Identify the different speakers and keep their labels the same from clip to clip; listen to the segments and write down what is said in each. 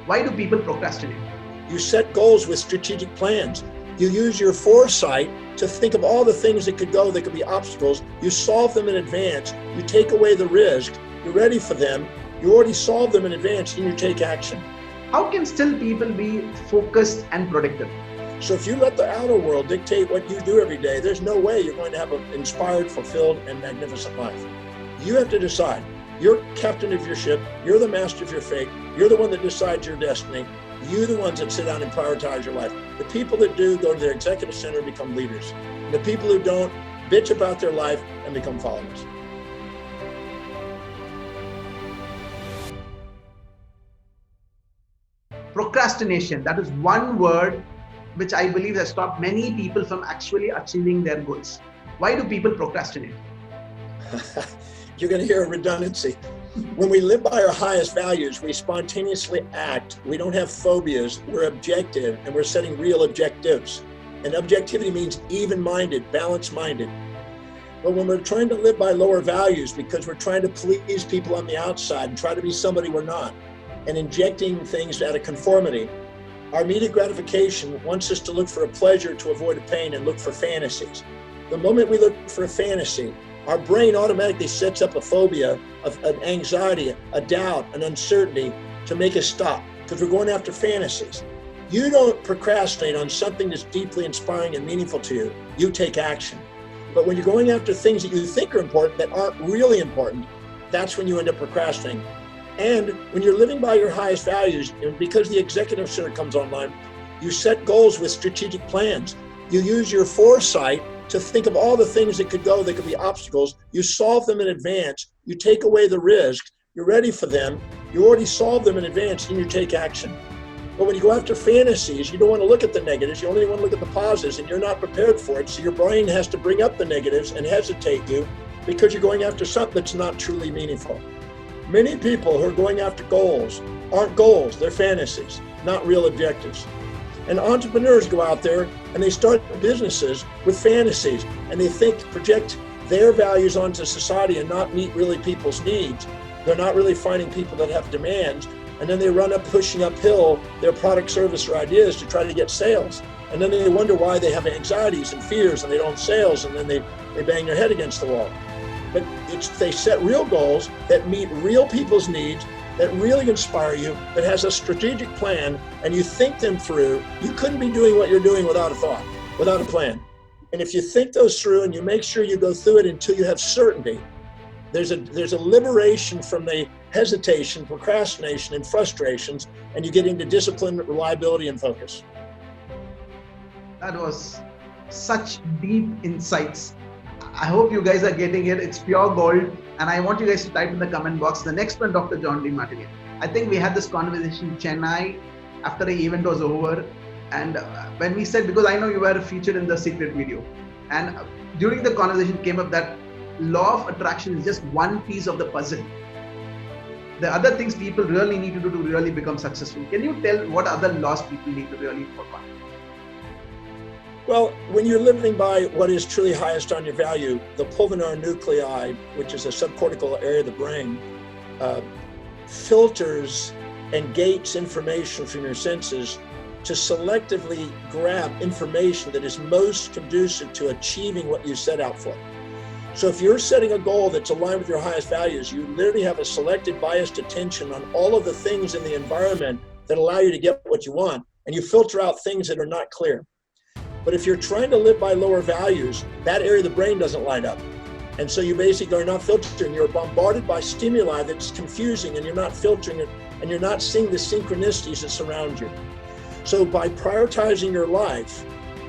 Speaker 1: Why do people procrastinate?
Speaker 2: You set goals with strategic plans. You use your foresight to think of all the things that could go, that could be obstacles. You solve them in advance. You take away the risk. You're ready for them. You already solved them in advance and you take action.
Speaker 1: How can still people be focused and productive?
Speaker 2: So if you let the outer world dictate what you do every day, there's no way you're going to have an inspired, fulfilled, and magnificent life. You have to decide. You're captain of your ship. You're the master of your fate. You're the one that decides your destiny. You're the ones that sit down and prioritize your life. The people that do go to their executive center and become leaders. The people who don't bitch about their life and become followers.
Speaker 1: Procrastination, that is one word which I believe has stopped many people from actually achieving their goals. Why do people procrastinate?
Speaker 2: You're going to hear a redundancy. When we live by our highest values, we spontaneously act. We don't have phobias. We're objective and we're setting real objectives. And objectivity means even-minded, balanced-minded. But when we're trying to live by lower values because we're trying to please people on the outside and try to be somebody we're not, and injecting things out of conformity, our immediate gratification wants us to look for a pleasure to avoid a pain and look for fantasies. The moment we look for a fantasy, our brain automatically sets up a phobia, an anxiety, a doubt, an uncertainty to make us stop because we're going after fantasies. You don't procrastinate on something that's deeply inspiring and meaningful to you. You take action. But when you're going after things that you think are important that aren't really important, that's when you end up procrastinating. And when you're living by your highest values, and because the executive center comes online, you set goals with strategic plans. You use your foresight to think of all the things that could go, that could be obstacles. You solve them in advance. You take away the risk. You're ready for them. You already solved them in advance and you take action. But when you go after fantasies, you don't want to look at the negatives. You only want to look at the positives and you're not prepared for it. So your brain has to bring up the negatives and hesitate you because you're going after something that's not truly meaningful. Many people who are going after goals aren't goals, they're fantasies, not real objectives. And entrepreneurs go out there and they start businesses with fantasies and they project their values onto society and not meet really people's needs. They're not really finding people that have demands. And then they run up pushing uphill their product, service, or ideas to try to get sales. And then they wonder why they have anxieties and fears and they don't sales and then they bang their head against the wall. But they set real goals that meet real people's needs, that really inspire you, that has a strategic plan, and you think them through. You couldn't be doing what you're doing without a thought, without a plan. And if you think those through and you make sure you go through it until you have certainty, there's a liberation from the hesitation, procrastination, and frustrations, and you get into discipline, reliability, and focus.
Speaker 1: That was such deep insights. I hope you guys are getting it. It's pure gold. And I want you guys to type in the comment box, the next one, Dr. John Demartini. I think we had this conversation in Chennai after the event was over. And when we said, because I know you were featured in the secret video. And during the conversation came up that law of attraction is just one piece of the puzzle. The other things people really need to do to really become successful. Can you tell what other laws people need to really work on?
Speaker 2: Well, when you're living by what is truly highest on your value, the pulvinar nuclei, which is a subcortical area of the brain, filters and gates information from your senses to selectively grab information that is most conducive to achieving what you set out for. So if you're setting a goal that's aligned with your highest values, you literally have a selected biased attention on all of the things in the environment that allow you to get what you want, and you filter out things that are not clear. But if you're trying to live by lower values, that area of the brain doesn't light up. And so you basically are not filtering. You're bombarded by stimuli that's confusing and you're not filtering it and you're not seeing the synchronicities that surround you. So by prioritizing your life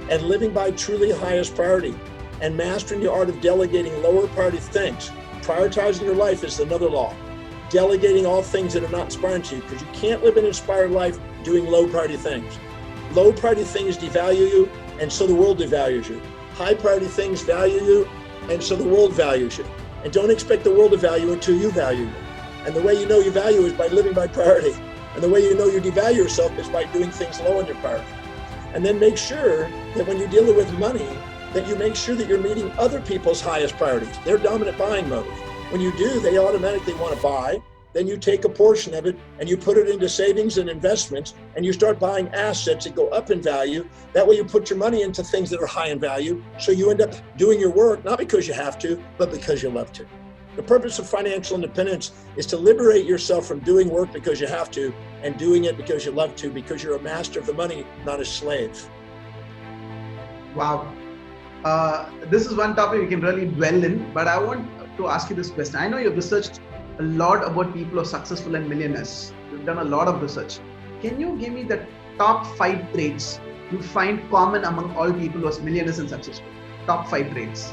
Speaker 2: and living by truly highest priority and mastering the art of delegating lower priority things, prioritizing your life is another law. Delegating all things that are not inspiring to you, because you can't live an inspired life doing low priority things. Low priority things devalue you, and so the world devalues you. High priority things value you, and so the world values you. And don't expect the world to value you until you value you. And the way you know you value is by living by priority. And the way you know you devalue yourself is by doing things low on your priority. And then make sure that when you deal with money, that you make sure that you're meeting other people's highest priorities, their dominant buying motive. When you do, they automatically want to buy. then you take a portion of it and you put it into savings and investments, and you start buying assets that go up in value. That way you put your money into things that are high in value. So you end up doing your work, not because you have to, but because you love to. The purpose of financial independence is to liberate yourself from doing work because you have to and doing it because you love to, because you're a master of the money, not a slave.
Speaker 1: Wow. This is one topic we can really dwell in, but I want to ask you this question. I know you've researched a lot about people who are successful and millionaires. You've done a lot of research. Can you give me the top 5 traits you find common among all people who are millionaires and successful? Top 5 traits.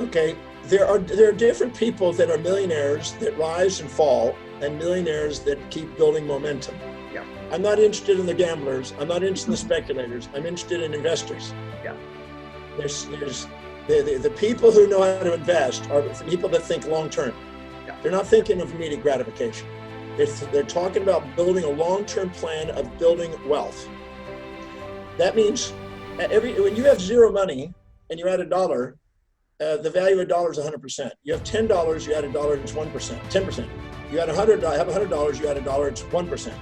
Speaker 2: Okay, there are different people that are millionaires that rise and fall, and millionaires that keep building momentum.
Speaker 1: Yeah.
Speaker 2: I'm not interested in the gamblers. I'm not interested in the speculators. I'm interested in investors.
Speaker 1: Yeah.
Speaker 2: There's the people who know how to invest are the people that think long term.
Speaker 1: Yeah.
Speaker 2: They're not thinking of immediate gratification. They're talking about building a long-term plan of building wealth. That means when you have zero money and you're at $1, the value of $1 is 100%. You have $10, you add $1, it's 1%, 10%. You add $100, have $100, you add $1, it's 1%.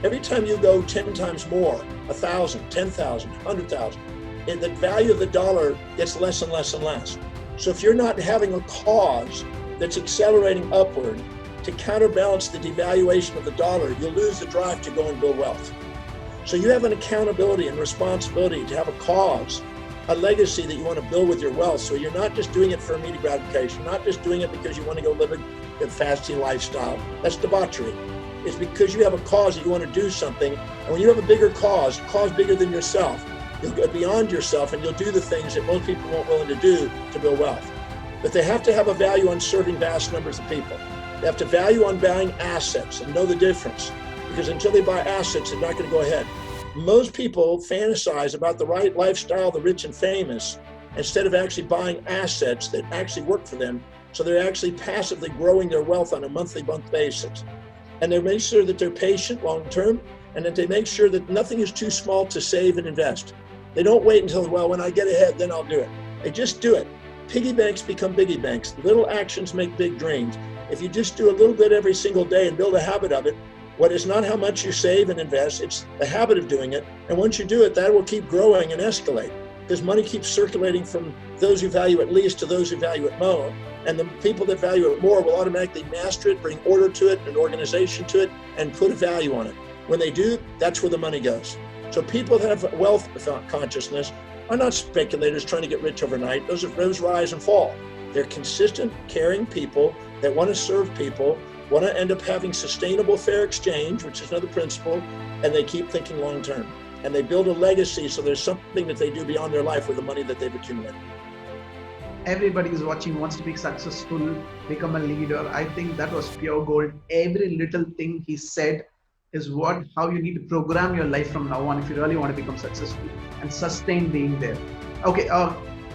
Speaker 2: Every time you go 10 times more, 1,000, 10,000, 100,000, the value of the dollar gets less and less and less. So if you're not having a cause that's accelerating upward to counterbalance the devaluation of the dollar, you'll lose the drive to go and build wealth. So you have an accountability and responsibility to have a cause, a legacy that you want to build with your wealth. So you're not just doing it for immediate gratification, not just doing it because you want to go live a fasty lifestyle. That's debauchery. It's because you have a cause that you want to do something. And when you have a bigger cause bigger than yourself, you'll go beyond yourself and you'll do the things that most people weren't willing to do to build wealth. But they have to have a value on serving vast numbers of people. They have to value on buying assets and know the difference, because until they buy assets, they're not going to go ahead. Most people fantasize about the right lifestyle, the rich and famous, instead of actually buying assets that actually work for them. So they're actually passively growing their wealth on a month basis. And they make sure that they're patient long-term, and that they make sure that nothing is too small to save and invest. They don't wait until, well, when I get ahead, then I'll do it. They just do it. Piggy banks become biggie banks. Little actions make big dreams. If you just do a little bit every single day and build a habit of it, what is not how much you save and invest, it's the habit of doing it. And once you do it, that will keep growing and escalate, because money keeps circulating from those who value it least to those who value it more. And the people that value it more will automatically master it, bring order to it, an organization to it, and put a value on it. When they do, that's where the money goes. So people that have wealth consciousness are not speculators trying to get rich overnight. Those rise and fall. They're consistent, caring people that want to serve people, want to end up having sustainable fair exchange, which is another principle, and they keep thinking long term. And they build a legacy, so there's something that they do beyond their life with the money that they've accumulated.
Speaker 1: Everybody is watching, wants to be successful, become a leader. I think that was pure gold. Every little thing he said is how you need to program your life from now on if you really want to become successful and sustain being there. Okay,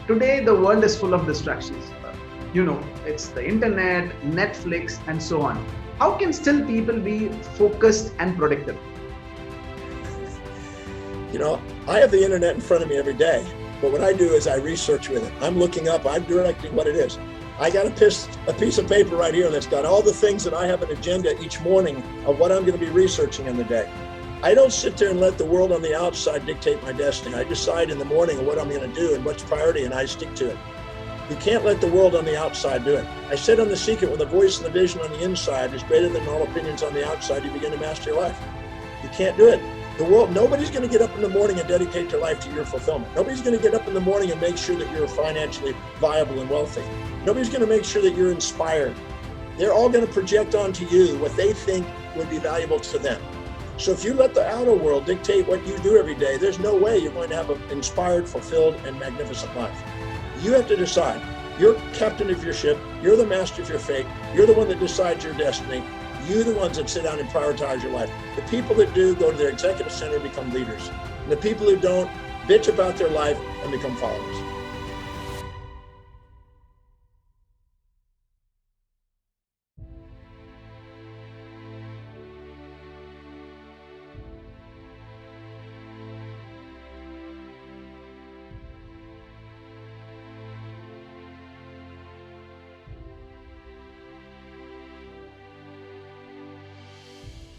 Speaker 1: today the world is full of distractions. It's the internet, Netflix, and so on. How can still people be focused and productive?
Speaker 2: I have the internet in front of me every day, but what I do is I research with it. I'm looking up, I'm directing what it is. I got a piece of paper right here that's got all the things that I have an agenda each morning of what I'm going to be researching in the day. I don't sit there and let the world on the outside dictate my destiny. I decide in the morning what I'm going to do and what's priority, and I stick to it. You can't let the world on the outside do it. I said on The Secret, when the voice and the vision on the inside is greater than all opinions on the outside, you begin to master your life. You can't do it. Nobody's going to get up in the morning and dedicate their life to your fulfillment. Nobody's going to get up in the morning and make sure that you're financially viable and wealthy. Nobody's going to make sure that you're inspired. They're all going to project onto you what they think would be valuable to them. So if you let the outer world dictate what you do every day, there's no way you're going to have an inspired, fulfilled, and magnificent life. You have to decide. You're captain of your ship. You're the master of your fate. You're the one that decides your destiny. You're the ones that sit down and prioritize your life. The people that do go to their executive center and become leaders. And the people who don't bitch about their life and become followers.